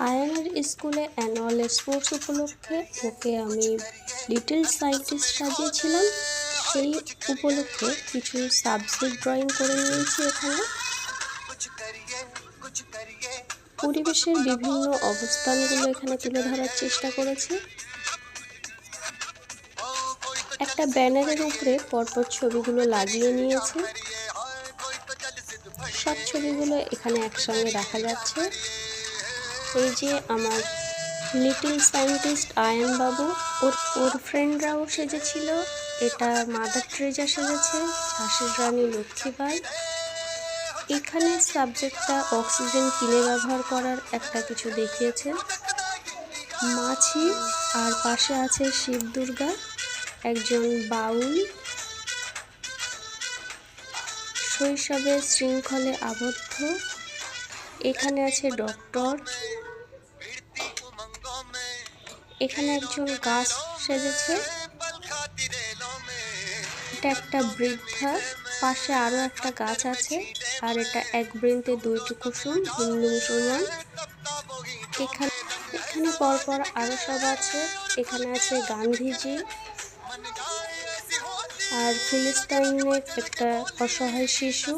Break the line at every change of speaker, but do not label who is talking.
আয়ানের স্কুলে annual sports উপলক্ষে ওকে আমি লিটল সায়েন্টিস্ট সাজিয়েছিলাম। সেই উপলক্ষে কিছু সাবজেক্ট ড্রয়িং করে নিয়েছি এখানে। পরিবেশের বিভিন্ন অবস্থানগুলো এখানে তুলে ধরার চেষ্টা করেছি। একটা ব্যানারের উপরে পরপর ছবিগুলো লাগিয়ে নিয়েছে। সব ছবিগুলো এখানে একসঙ্গে রাখা যাচ্ছে। এই যে আমার লিটল সায়েন্টিস্ট আয়ান বাবু, ওর ফ্রেন্ডরাও সেজেছিল। এটা মাদার ট্রেজা সেজেছে, ঝাঁসির রানী লক্ষ্মীবাই। এখানে সাবজেক্টটা অক্সিজেন কিনে ব্যবহার করার একটা কিছু দেখিয়েছে। মাছি আর পাশে আছে শিব দুর্গা, একজন বাউল, শৈশবের শৃঙ্খলে আবদ্ধ। এখানে আছে ডক্টর, এখানে একজন গাছ সেজেছে। এটা একটা বৃদ্ধা, পাশে আরো একটা গাছ আছে। আর এটা এক বৃন্তে দুইটি কুসুম, হিন্দু মুসলমান। এখানে পরপর আরো সব আছে। এখানে আছে গান্ধীজি আর ফিলিস্তাইনের একটা অসহায় শিশু।